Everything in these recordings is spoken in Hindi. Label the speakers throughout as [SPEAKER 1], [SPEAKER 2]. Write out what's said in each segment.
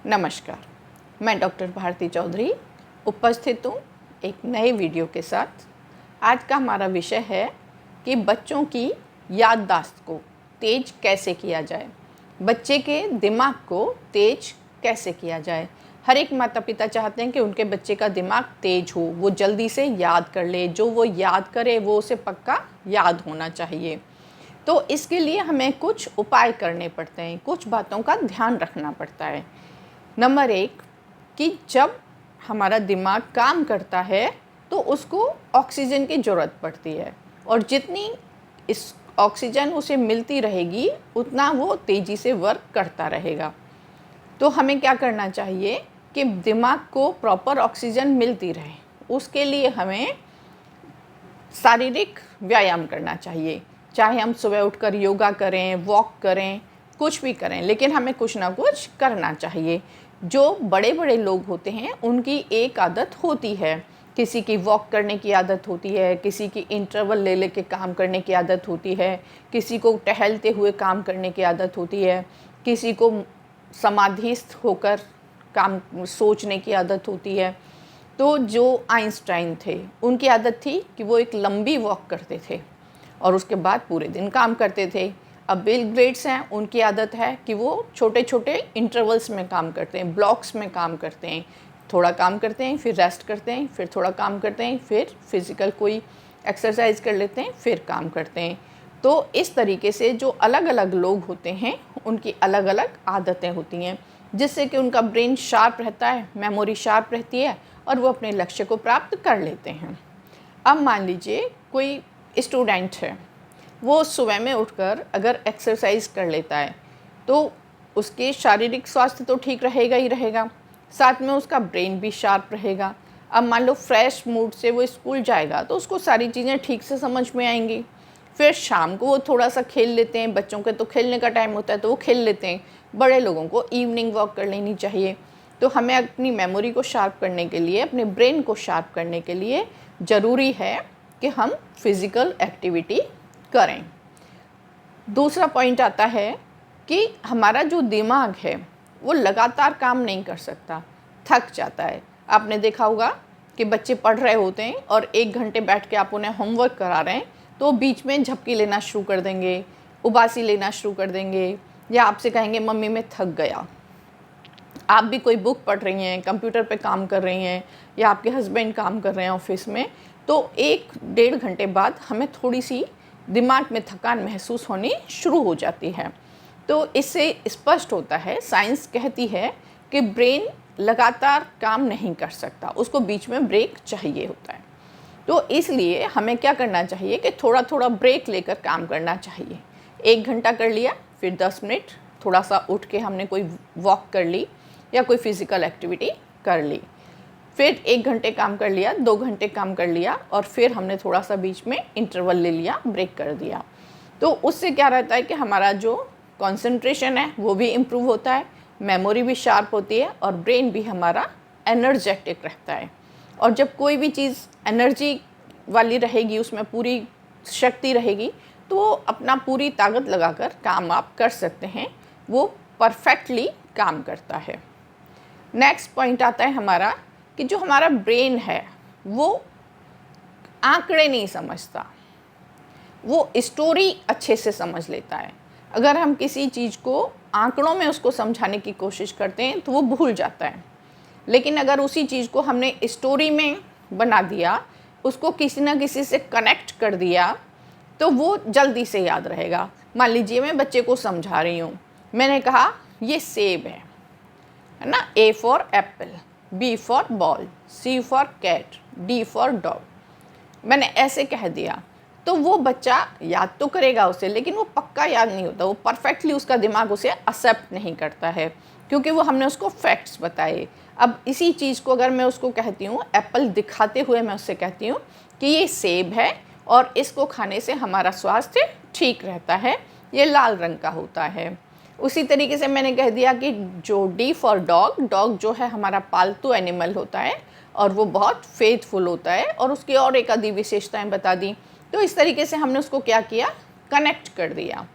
[SPEAKER 1] नमस्कार, मैं डॉक्टर भारती चौधरी उपस्थित हूँ एक नए वीडियो के साथ। आज का हमारा विषय है कि बच्चों की याददाश्त को तेज कैसे किया जाए, बच्चे के दिमाग को तेज कैसे किया जाए। हर एक माता पिता चाहते हैं कि उनके बच्चे का दिमाग तेज हो, वो जल्दी से याद कर ले, जो वो याद करे वो उसे पक्का याद होना चाहिए। तो इसके लिए हमें कुछ उपाय करने पड़ते हैं, कुछ बातों का ध्यान रखना पड़ता है। नंबर 1 कि जब हमारा दिमाग काम करता है तो उसको ऑक्सीजन की ज़रूरत पड़ती है, और जितनी इस ऑक्सीजन उसे मिलती रहेगी उतना वो तेज़ी से वर्क करता रहेगा। तो हमें क्या करना चाहिए कि दिमाग को प्रॉपर ऑक्सीजन मिलती रहे, उसके लिए हमें शारीरिक व्यायाम करना चाहिए। चाहे हम सुबह उठकर योगा करें, वॉक करें, कुछ भी करें, लेकिन हमें कुछ ना कुछ करना चाहिए। जो बड़े बड़े लोग होते हैं उनकी एक आदत होती है, किसी की वॉक करने की आदत होती है, किसी की इंटरवल ले लेके काम करने की आदत होती है, किसी को टहलते हुए काम करने की आदत होती है, किसी को समाधिस्थ होकर काम सोचने की आदत होती है। तो जो आइंस्टाइन थे उनकी आदत थी कि वो एक लंबी वॉक करते थे और उसके बाद पूरे दिन काम करते थे। अब बिल गेट्स हैं, उनकी आदत है कि वो छोटे छोटे इंटरवल्स में काम करते हैं, ब्लॉक्स में काम करते हैं। थोड़ा काम करते हैं, फिर रेस्ट करते हैं, फिर थोड़ा काम करते हैं, फिर फिज़िकल कोई एक्सरसाइज कर लेते हैं, फिर काम करते हैं। तो इस तरीके से जो अलग अलग लोग होते हैं उनकी अलग अलग आदतें होती हैं, जिससे कि उनका ब्रेन शार्प रहता है, मेमोरी शार्प रहती है और वो अपने लक्ष्य को प्राप्त कर लेते हैं। अब मान लीजिए कोई स्टूडेंट है, वो सुबह में उठकर अगर एक्सरसाइज कर लेता है तो उसके शारीरिक स्वास्थ्य तो ठीक रहेगा ही रहेगा, साथ में उसका ब्रेन भी शार्प रहेगा। अब मान लो फ्रेश मूड से वो स्कूल जाएगा तो उसको सारी चीज़ें ठीक से समझ में आएंगी। फिर शाम को वो थोड़ा सा खेल लेते हैं, बच्चों के तो खेलने का टाइम होता है तो वो खेल लेते हैं, बड़े लोगों को इवनिंग वॉक कर लेनी चाहिए। तो हमें अपनी मेमोरी को शार्प करने के लिए, अपने ब्रेन को शार्प करने के लिए ज़रूरी है कि हम फिज़िकल एक्टिविटी करें। दूसरा पॉइंट आता है कि हमारा जो दिमाग है वो लगातार काम नहीं कर सकता, थक जाता है। आपने देखा होगा कि बच्चे पढ़ रहे होते हैं और 1 घंटे बैठ के आप उन्हें होमवर्क करा रहे हैं तो बीच में झपकी लेना शुरू कर देंगे, उबासी लेना शुरू कर देंगे, या आपसे कहेंगे मम्मी मैं थक गया। आप भी कोई बुक पढ़ रही हैं, कंप्यूटर पे काम कर रही हैं, या आपके हस्बैंड काम कर रहे हैं ऑफिस में, तो 1-1.5 घंटे बाद हमें थोड़ी सी दिमाग में थकान महसूस होनी शुरू हो जाती है। तो इससे स्पष्ट होता है, साइंस कहती है कि ब्रेन लगातार काम नहीं कर सकता, उसको बीच में ब्रेक चाहिए होता है। तो इसलिए हमें क्या करना चाहिए कि थोड़ा थोड़ा ब्रेक लेकर काम करना चाहिए। 1 घंटा कर लिया, फिर 10 मिनट थोड़ा सा उठ के हमने कोई वॉक कर ली या कोई फिज़िकल एक्टिविटी कर ली, फिर 1 घंटे काम कर लिया, 2 घंटे काम कर लिया, और फिर हमने थोड़ा सा बीच में इंटरवल ले लिया, ब्रेक कर दिया। तो उससे क्या रहता है कि हमारा जो कंसंट्रेशन है वो भी इम्प्रूव होता है, मेमोरी भी शार्प होती है और ब्रेन भी हमारा एनर्जेटिक रहता है। और जब कोई भी चीज़ एनर्जी वाली रहेगी, उसमें पूरी शक्ति रहेगी, तो वो अपना पूरी ताकत लगाकर काम आप कर सकते हैं, वो परफेक्टली काम करता है। नेक्स्ट पॉइंट आता है हमारा कि जो हमारा ब्रेन है वो आंकड़े नहीं समझता, वो स्टोरी अच्छे से समझ लेता है। अगर हम किसी चीज़ को आंकड़ों में उसको समझाने की कोशिश करते हैं तो वो भूल जाता है, लेकिन अगर उसी चीज़ को हमने स्टोरी में बना दिया, उसको किसी ना किसी से कनेक्ट कर दिया, तो वो जल्दी से याद रहेगा। मान लीजिए मैं बच्चे को समझा रही हूँ, मैंने कहा ये सेब है ना, A for apple, B for ball, C for cat, D for dog. मैंने ऐसे कह दिया तो वो बच्चा याद तो करेगा उसे, लेकिन वो पक्का याद नहीं होता, वो परफेक्टली उसका दिमाग उसे एक्सेप्ट नहीं करता है, क्योंकि वो हमने उसको फैक्ट्स बताए। अब इसी चीज़ को अगर मैं उसको कहती हूँ, एप्पल दिखाते हुए मैं उससे कहती हूँ कि ये सेब है और इसको खाने से हमारा स्वास्थ्य ठीक रहता है, ये लाल रंग का होता है। उसी तरीके से मैंने कह दिया कि जो D फॉर डॉग, डॉग जो है हमारा पालतू एनिमल होता है और वो बहुत फेथफुल होता है, और उसकी और एक आधी विशेषताएं बता दी। तो इस तरीके से हमने उसको क्या किया, कनेक्ट कर दिया।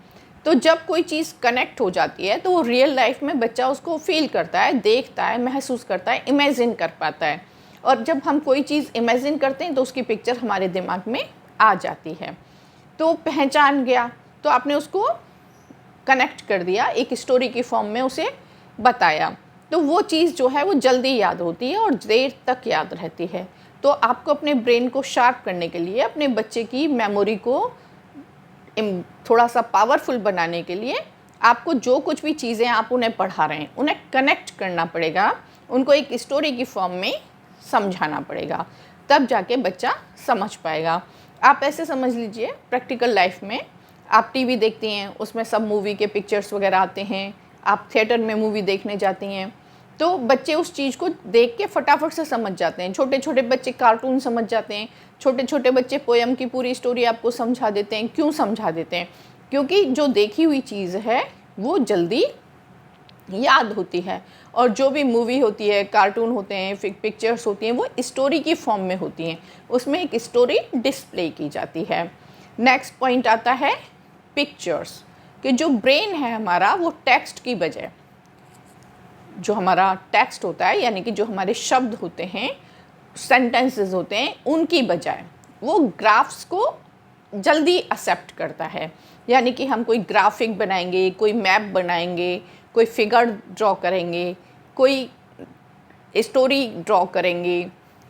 [SPEAKER 1] तो जब कोई चीज़ कनेक्ट हो जाती है तो वो रियल लाइफ में बच्चा उसको फील करता है, देखता है, महसूस करता है, इमेजिन कर पाता है। और जब हम कोई चीज़ इमेजिन करते हैं तो उसकी पिक्चर हमारे दिमाग में आ जाती है। तो पहचान गया, तो आपने उसको कनेक्ट कर दिया, एक स्टोरी की फॉर्म में उसे बताया, तो वो चीज़ जो है वो जल्दी याद होती है और देर तक याद रहती है। तो आपको अपने ब्रेन को शार्प करने के लिए, अपने बच्चे की मेमोरी को थोड़ा सा पावरफुल बनाने के लिए, आपको जो कुछ भी चीज़ें आप उन्हें पढ़ा रहे हैं उन्हें कनेक्ट करना पड़ेगा, उनको एक स्टोरी की फॉर्म में समझाना पड़ेगा, तब जाके बच्चा समझ पाएगा। आप ऐसे समझ लीजिए, प्रैक्टिकल लाइफ में आप टीवी देखती हैं, उसमें सब मूवी के पिक्चर्स वगैरह आते हैं, आप थिएटर में मूवी देखने जाती हैं, तो बच्चे उस चीज़ को देख के फटाफट से समझ जाते हैं। छोटे छोटे बच्चे कार्टून समझ जाते हैं, छोटे छोटे बच्चे पोयम की पूरी स्टोरी आपको समझा देते हैं। क्यों समझा देते हैं? क्योंकि जो देखी हुई चीज़ है वो जल्दी याद होती है, और जो भी मूवी होती है, कार्टून होते हैं, पिक्चर्स होती हैं, वो स्टोरी की फॉर्म में होती हैं, उसमें एक स्टोरी डिस्प्ले की जाती है। नेक्स्ट पॉइंट आता है पिक्चर्स, कि जो ब्रेन है हमारा वो टेक्स्ट की बजाय, जो हमारा टेक्स्ट होता है यानी कि जो हमारे शब्द होते हैं, सेंटेंसेस होते हैं, उनकी बजाय वो ग्राफ्स को जल्दी एक्सेप्ट करता है। यानी कि हम कोई ग्राफिक बनाएंगे, कोई मैप बनाएंगे, कोई फिगर ड्रॉ करेंगे, कोई स्टोरी ड्रॉ करेंगे,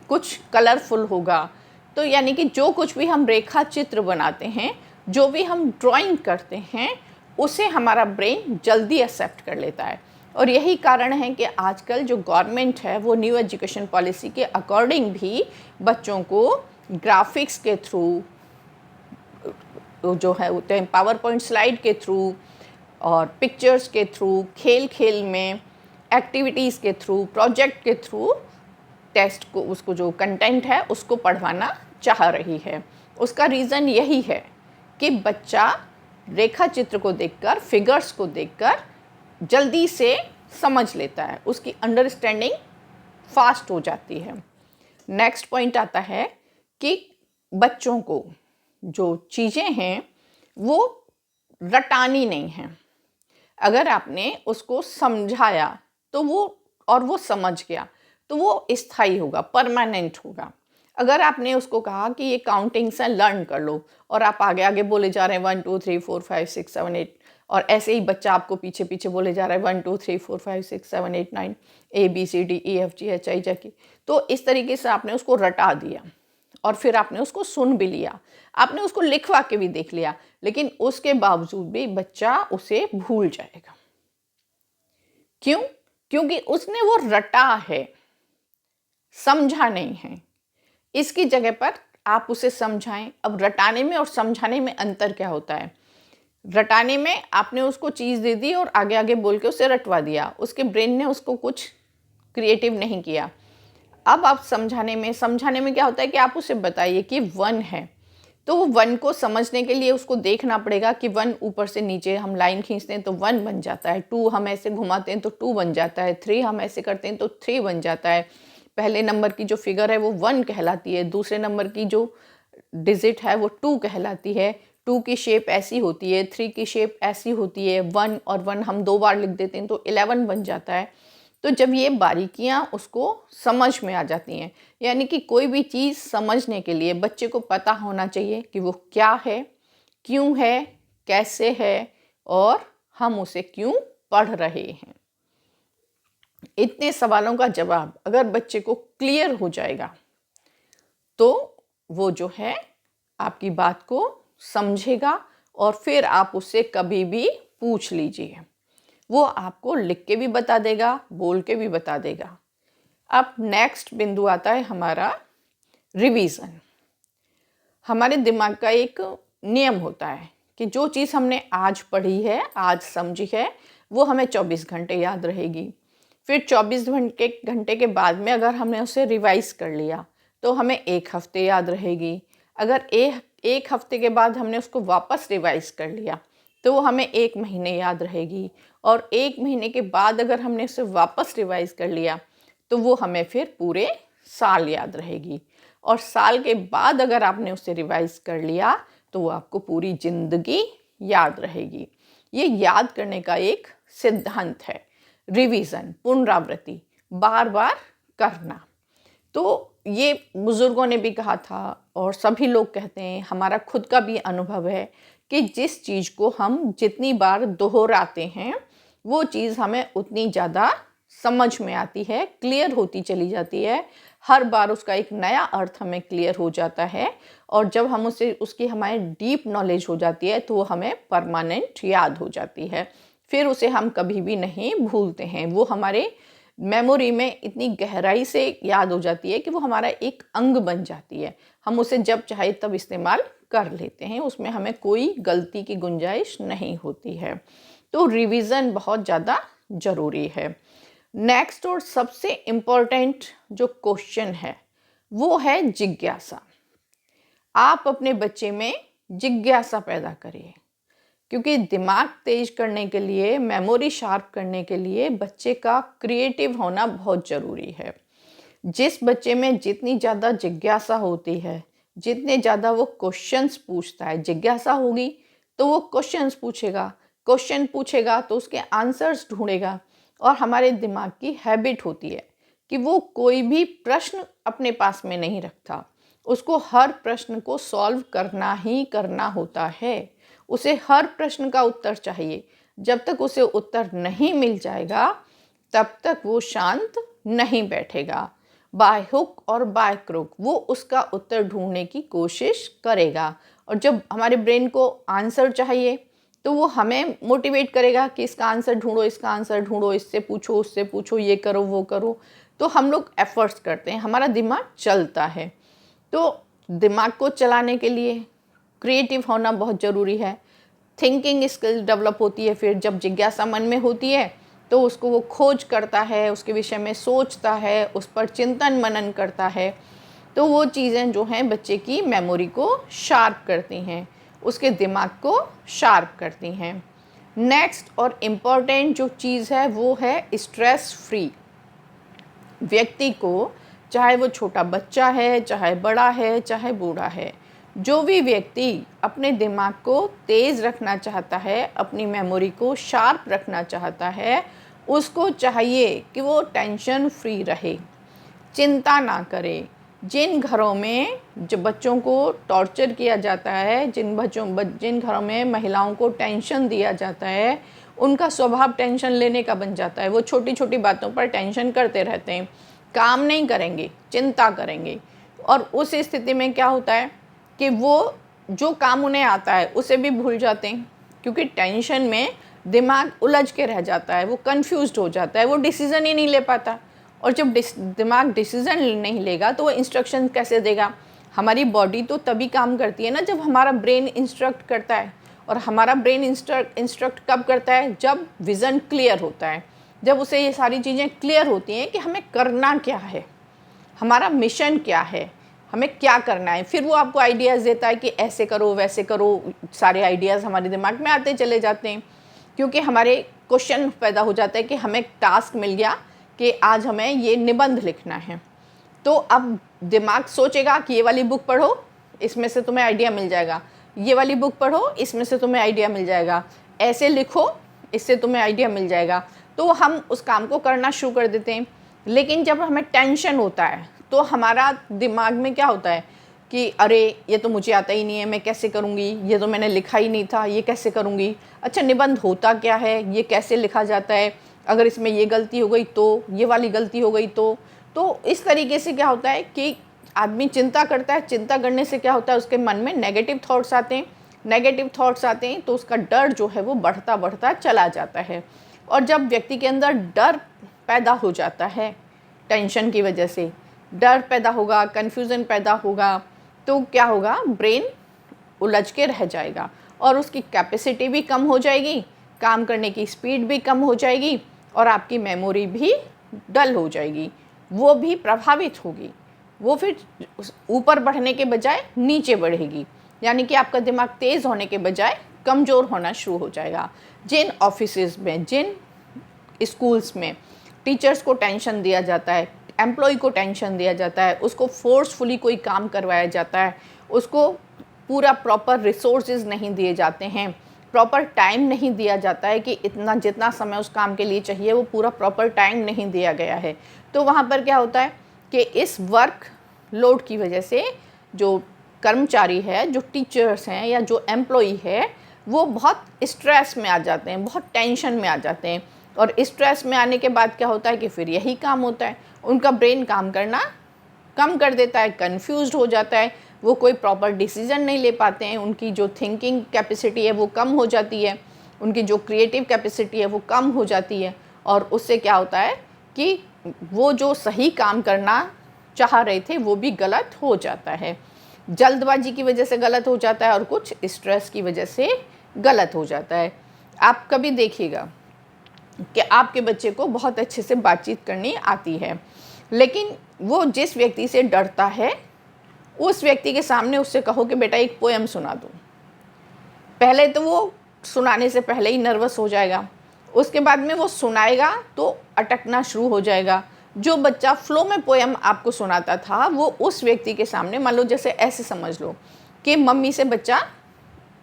[SPEAKER 1] कुछ कलरफुल होगा, तो यानी कि जो कुछ भी हम रेखा चित्र बनाते हैं, जो भी हम ड्राइंग करते हैं, उसे हमारा ब्रेन जल्दी एक्सेप्ट कर लेता है। और यही कारण है कि आजकल जो गवर्नमेंट है वो न्यू एजुकेशन पॉलिसी के अकॉर्डिंग भी बच्चों को ग्राफिक्स के थ्रू, जो है होते हैं पावर पॉइंट स्लाइड के थ्रू, और पिक्चर्स के थ्रू, खेल खेल में एक्टिविटीज़ के थ्रू, प्रोजेक्ट के थ्रू टेस्ट को, उसको जो कंटेंट है उसको पढ़वाना चाह रही है। उसका रीज़न यही है कि बच्चा रेखा चित्र को देखकर, फिगर्स को देखकर जल्दी से समझ लेता है, उसकी अंडरस्टैंडिंग फास्ट हो जाती है। नेक्स्ट पॉइंट आता है कि बच्चों को जो चीज़ें हैं वो रटानी नहीं हैं। अगर आपने उसको समझाया तो वो समझ गया तो वो स्थायी होगा, परमानेंट होगा। अगर आपने उसको कहा कि ये काउंटिंग्स हैं, लर्न कर लो, और आप आगे आगे बोले जा रहे हैं 1 2 3 4 5 6 7 8, और ऐसे ही बच्चा आपको पीछे पीछे बोले जा रहा है 1 2 3 4 5 6 7 8 9 ABCDEFGHIJ, तो इस तरीके से आपने उसको रटा दिया, और फिर आपने उसको सुन भी लिया, आपने उसको लिखवा के भी देख लिया, लेकिन उसके बावजूद भी बच्चा उसे भूल जाएगा। क्यों? क्योंकि उसने वो रटा है, समझा नहीं है। इसकी जगह पर आप उसे समझाएं। अब रटाने में और समझाने में अंतर क्या होता है? रटाने में आपने उसको चीज़ दे दी और आगे आगे बोल के उसे रटवा दिया, उसके ब्रेन ने उसको कुछ क्रिएटिव नहीं किया। अब आप समझाने में क्या होता है कि आप उसे बताइए कि 1 है, तो वो 1 को समझने के लिए उसको देखना पड़ेगा कि 1 ऊपर से नीचे हम लाइन खींचते हैं तो 1 बन जाता है, 2 हम ऐसे घुमाते हैं तो 2 बन जाता है, 3 हम ऐसे करते हैं तो 3 बन जाता है। पहले नंबर की जो फिगर है वो 1 कहलाती है, दूसरे नंबर की जो डिजिट है वो 2 कहलाती है, 2 की शेप ऐसी होती है, 3 की शेप ऐसी होती है, 1 और 1 हम 2 बार लिख देते हैं तो 11 बन जाता है। तो जब ये बारीकियां उसको समझ में आ जाती हैं, यानी कि कोई भी चीज़ समझने के लिए बच्चे को पता होना चाहिए कि वो क्या है, क्यों है, कैसे है, और हम उसे क्यों पढ़ रहे हैं। इतने सवालों का जवाब अगर बच्चे को क्लियर हो जाएगा तो वो जो है आपकी बात को समझेगा, और फिर आप उससे कभी भी पूछ लीजिए, वो आपको लिख के भी बता देगा, बोल के भी बता देगा। अब नेक्स्ट बिंदु आता है हमारा रिवीजन। हमारे दिमाग का एक नियम होता है कि जो चीज़ हमने आज पढ़ी है, आज समझी है, वो हमें 24 घंटे याद रहेगी। फिर 24 घंटे के बाद में अगर हमने उसे रिवाइज कर लिया तो हमें 1 हफ्ते याद रहेगी। अगर एक हफ्ते के बाद हमने उसको वापस रिवाइज कर लिया तो वो हमें 1 महीने याद रहेगी, और 1 महीने के बाद अगर हमने उसे वापस रिवाइज कर लिया तो वो हमें फिर पूरे साल याद रहेगी, और साल के बाद अगर आपने उसे रिवाइज कर लिया तो वो आपको पूरी ज़िंदगी याद रहेगी। ये याद करने का एक सिद्धांत है। रिवीजन, पुनरावृत्ति, बार बार करना। तो ये बुज़ुर्गों ने भी कहा था और सभी लोग कहते हैं, हमारा खुद का भी अनुभव है कि जिस चीज़ को हम जितनी बार दोहराते हैं वो चीज़ हमें उतनी ज़्यादा समझ में आती है, क्लियर होती चली जाती है। हर बार उसका एक नया अर्थ हमें क्लियर हो जाता है और जब हम उसे उसकी हमारी डीप नॉलेज हो जाती है तो वो हमें परमानेंट याद हो जाती है। फिर उसे हम कभी भी नहीं भूलते हैं। वो हमारे मेमोरी में इतनी गहराई से याद हो जाती है कि वो हमारा एक अंग बन जाती है। हम उसे जब चाहे तब इस्तेमाल कर लेते हैं, उसमें हमें कोई गलती की गुंजाइश नहीं होती है। तो रिवीजन बहुत ज़्यादा ज़रूरी है। नेक्स्ट और सबसे इम्पोर्टेंट जो क्वेश्चन है वो है जिज्ञासा। आप अपने बच्चे में जिज्ञासा पैदा करिए, क्योंकि दिमाग तेज करने के लिए, मेमोरी शार्प करने के लिए बच्चे का क्रिएटिव होना बहुत ज़रूरी है। जिस बच्चे में जितनी ज़्यादा जिज्ञासा होती है, जितने ज़्यादा वो क्वेश्चंस पूछता है, जिज्ञासा होगी तो वो क्वेश्चंस पूछेगा, क्वेश्चन पूछेगा तो उसके आंसर्स ढूंढेगा। और हमारे दिमाग की हैबिट होती है कि वो कोई भी प्रश्न अपने पास में नहीं रखता, उसको हर प्रश्न को सॉल्व करना ही करना होता है। उसे हर प्रश्न का उत्तर चाहिए। जब तक उसे उत्तर नहीं मिल जाएगा तब तक वो शांत नहीं बैठेगा। बाय हुक और बाय क्रुक वो उसका उत्तर ढूंढने की कोशिश करेगा। और जब हमारे ब्रेन को आंसर चाहिए तो वो हमें मोटिवेट करेगा कि इसका आंसर ढूंढो, इसका आंसर ढूंढो, इससे पूछो, उससे पूछो, ये करो, वो करो। तो हम लोग एफर्ट्स करते हैं, हमारा दिमाग चलता है। तो दिमाग को चलाने के लिए क्रिएटिव होना बहुत ज़रूरी है। थिंकिंग स्किल डेवलप होती है फिर जब जिज्ञासा मन में होती है तो उसको वो खोज करता है, उसके विषय में सोचता है, उस पर चिंतन मनन करता है। तो वो चीज़ें जो हैं बच्चे की मेमोरी को शार्प करती हैं, उसके दिमाग को शार्प करती हैं। नेक्स्ट और इम्पॉर्टेंट जो चीज़ है वो है स्ट्रेस फ्री। व्यक्ति को, चाहे वो छोटा बच्चा है, चाहे बड़ा है, चाहे बूढ़ा है, जो भी व्यक्ति अपने दिमाग को तेज़ रखना चाहता है, अपनी मेमोरी को शार्प रखना चाहता है, उसको चाहिए कि वो टेंशन फ्री रहे, चिंता ना करे। जिन घरों में जो बच्चों को टॉर्चर किया जाता है, जिन घरों में महिलाओं को टेंशन दिया जाता है, उनका स्वभाव टेंशन लेने का बन जाता है। वो छोटी छोटी बातों पर टेंशन करते रहते हैं, काम नहीं करेंगे, चिंता करेंगे। और उस स्थिति में क्या होता है कि वो जो काम उन्हें आता है उसे भी भूल जाते हैं, क्योंकि टेंशन में दिमाग उलझ के रह जाता है, वो कंफ्यूज्ड हो जाता है, वो डिसीज़न ही नहीं ले पाता। और जब दिमाग डिसीज़न नहीं लेगा तो वो इंस्ट्रक्शन कैसे देगा? हमारी बॉडी तो तभी काम करती है ना जब हमारा ब्रेन इंस्ट्रक्ट करता है। और हमारा ब्रेन इंस्ट्रक्ट कब करता है? जब विज़न क्लियर होता है, जब उसे ये सारी चीज़ें क्लियर होती हैं कि हमें करना क्या है, हमारा मिशन क्या है, हमें क्या करना है। फिर वो आपको आइडियाज़ देता है कि ऐसे करो, वैसे करो। सारे आइडियाज़ हमारे दिमाग में आते चले जाते हैं, क्योंकि हमारे क्वेश्चन पैदा हो जाता है कि हमें टास्क मिल गया कि आज हमें ये निबंध लिखना है। तो अब दिमाग सोचेगा कि ये वाली बुक पढ़ो, इसमें से तुम्हें आइडिया मिल जाएगा, ये वाली बुक पढ़ो, इसमें से तुम्हें आइडिया मिल जाएगा, ऐसे लिखो, इससे तुम्हें आइडिया मिल जाएगा। तो हम उस काम को करना शुरू कर देते हैं। लेकिन जब हमें टेंशन होता है तो हमारा दिमाग में क्या होता है कि अरे ये तो मुझे आता ही नहीं है, मैं कैसे करूँगी, ये तो मैंने लिखा ही नहीं था, ये कैसे करूँगी। अच्छा, निबंध होता क्या है, ये कैसे लिखा जाता है, अगर इसमें ये गलती हो गई तो, ये वाली गलती हो गई तो इस तरीके से क्या होता है कि आदमी चिंता करता है। चिंता करने से क्या होता है, उसके मन में नेगेटिव थॉट्स आते हैं। नेगेटिव थॉट्स आते हैं तो उसका डर जो है वो बढ़ता बढ़ता चला जाता है। और जब व्यक्ति के अंदर डर पैदा हो जाता है, टेंशन की वजह से डर पैदा होगा, कन्फ्यूज़न पैदा होगा, तो क्या होगा, ब्रेन उलझ के रह जाएगा और उसकी कैपेसिटी भी कम हो जाएगी, काम करने की स्पीड भी कम हो जाएगी और आपकी मेमोरी भी डल हो जाएगी, वो भी प्रभावित होगी। वो फिर ऊपर बढ़ने के बजाय नीचे बढ़ेगी, यानी कि आपका दिमाग तेज़ होने के बजाय कमज़ोर होना शुरू हो जाएगा। जिन ऑफिसेज़ में, जिन स्कूल्स में टीचर्स को टेंशन दिया जाता है, एम्प्लॉय को टेंशन दिया जाता है, उसको फोर्सफुली कोई काम करवाया जाता है, उसको पूरा प्रॉपर रिसोर्सेज नहीं दिए जाते हैं, प्रॉपर टाइम नहीं दिया जाता है कि इतना जितना समय उस काम के लिए चाहिए वो पूरा प्रॉपर टाइम नहीं दिया गया है। तो वहाँ पर क्या होता है कि इस वर्क लोड की वजह से जो कर्मचारी है, जो टीचर्स हैं या जो एम्प्लॉई है, वो बहुत स्ट्रेस में आ जाते हैं, बहुत टेंशन में आ जाते हैं। और स्ट्रेस में आने के बाद क्या होता है कि फिर यही काम होता है, उनका ब्रेन काम करना कम कर देता है, कंफ्यूज्ड हो जाता है, वो कोई प्रॉपर डिसीजन नहीं ले पाते हैं, उनकी जो थिंकिंग कैपेसिटी है वो कम हो जाती है, उनकी जो क्रिएटिव कैपेसिटी है वो कम हो जाती है। और उससे क्या होता है कि वो जो सही काम करना चाह रहे थे वो भी गलत हो जाता है, जल्दबाजी की वजह से गलत हो जाता है और कुछ स्ट्रेस की वजह से गलत हो जाता है। आप कभी देखिएगा कि आपके बच्चे को बहुत अच्छे से बातचीत करनी आती है, लेकिन वो जिस व्यक्ति से डरता है उस व्यक्ति के सामने उससे कहो कि बेटा एक पोएम सुना दो, पहले तो वो सुनाने से पहले ही नर्वस हो जाएगा, उसके बाद में वो सुनाएगा तो अटकना शुरू हो जाएगा। जो बच्चा फ्लो में पोएम आपको सुनाता था वो उस व्यक्ति के सामने, मान लो जैसे ऐसे समझ लो कि मम्मी से बच्चा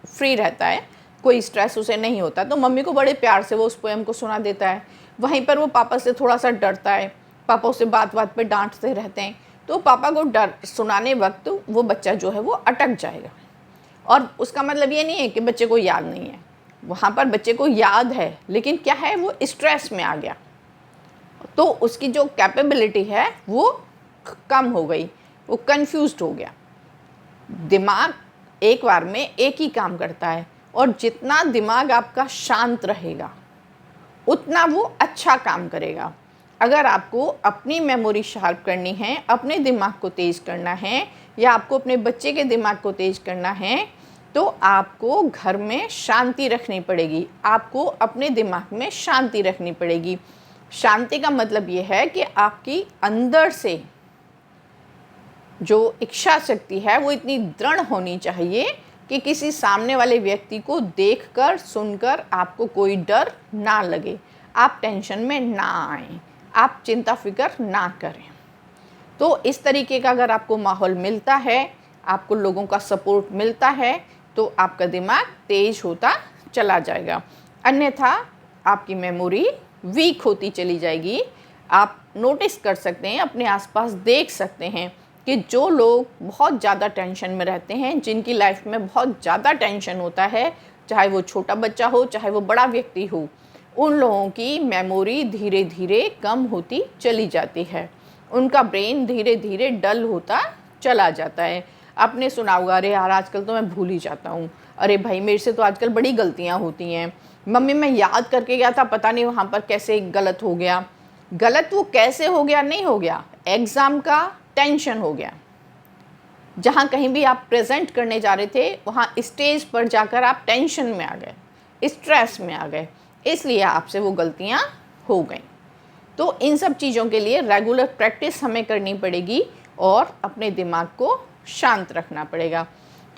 [SPEAKER 1] फ्री रहता है, कोई स्ट्रेस उसे नहीं होता, तो मम्मी को बड़े प्यार से वो उस पोएम को सुना देता है। वहीं पर वो पापा से थोड़ा सा डरता है, पापा उसे बात बात पे डांटते रहते हैं, तो पापा को डर सुनाने वक्त वो बच्चा जो है वो अटक जाएगा। और उसका मतलब ये नहीं है कि बच्चे को याद नहीं है, वहाँ पर बच्चे को याद है, लेकिन क्या है वो स्ट्रेस में आ गया, तो उसकी जो कैपेबिलिटी है वो कम हो गई, वो कंफ्यूज्ड हो गया। दिमाग एक बार में एक ही काम करता है, और जितना दिमाग आपका शांत रहेगा उतना वो अच्छा काम करेगा। अगर आपको अपनी मेमोरी शार्प करनी है, अपने दिमाग को तेज़ करना है, या आपको अपने बच्चे के दिमाग को तेज़ करना है, तो आपको घर में शांति रखनी पड़ेगी, आपको अपने दिमाग में शांति रखनी पड़ेगी। शांति का मतलब ये है कि आपकी अंदर से जो इच्छा शक्ति है वो इतनी दृढ़ होनी चाहिए कि किसी सामने वाले व्यक्ति को देखकर सुनकर आपको कोई डर ना लगे, आप टेंशन में ना आएं, आप चिंता फिक्र ना करें। तो इस तरीके का अगर आपको माहौल मिलता है, आपको लोगों का सपोर्ट मिलता है, तो आपका दिमाग तेज होता चला जाएगा। अन्यथा आपकी मेमोरी वीक होती चली जाएगी। आप नोटिस कर सकते हैं, अपने आसपास देख सकते हैं कि जो लोग बहुत ज़्यादा टेंशन में रहते हैं, जिनकी लाइफ में बहुत ज़्यादा टेंशन होता है, चाहे वो छोटा बच्चा हो चाहे वो बड़ा व्यक्ति हो, उन लोगों की मेमोरी धीरे धीरे कम होती चली जाती है, उनका ब्रेन धीरे धीरे डल होता चला जाता है। आपने सुना होगा, अरे यार आजकल तो मैं भूल ही जाता हूँ, अरे भाई मेरे से तो आजकल बड़ी गलतियाँ होती हैं, मम्मी मैं याद करके गया था, पता नहीं वहाँ पर कैसे गलत हो गया। गलत वो कैसे हो गया नहीं हो गया, एग्ज़ाम का टेंशन हो गया। जहाँ कहीं भी आप प्रेजेंट करने जा रहे थे वहाँ स्टेज पर जाकर आप टेंशन में आ गए, स्ट्रेस में आ गए, इसलिए आपसे वो गलतियाँ हो गई। तो इन सब चीज़ों के लिए रेगुलर प्रैक्टिस हमें करनी पड़ेगी और अपने दिमाग को शांत रखना पड़ेगा।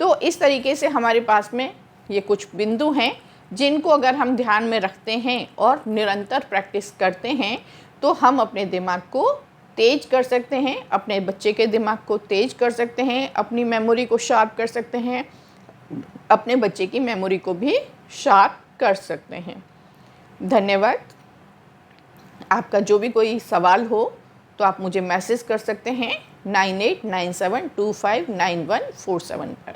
[SPEAKER 1] तो इस तरीके से हमारे पास में ये कुछ बिंदु हैं जिनको अगर हम ध्यान में रखते हैं और निरंतर प्रैक्टिस करते हैं तो हम अपने दिमाग को तेज कर सकते हैं, अपने बच्चे के दिमाग को तेज कर सकते हैं, अपनी मेमोरी को शार्प कर सकते हैं, अपने बच्चे की मेमोरी को भी शार्प कर सकते हैं। धन्यवाद। आपका जो भी कोई सवाल हो तो आप मुझे मैसेज कर सकते हैं 9897259147 पर।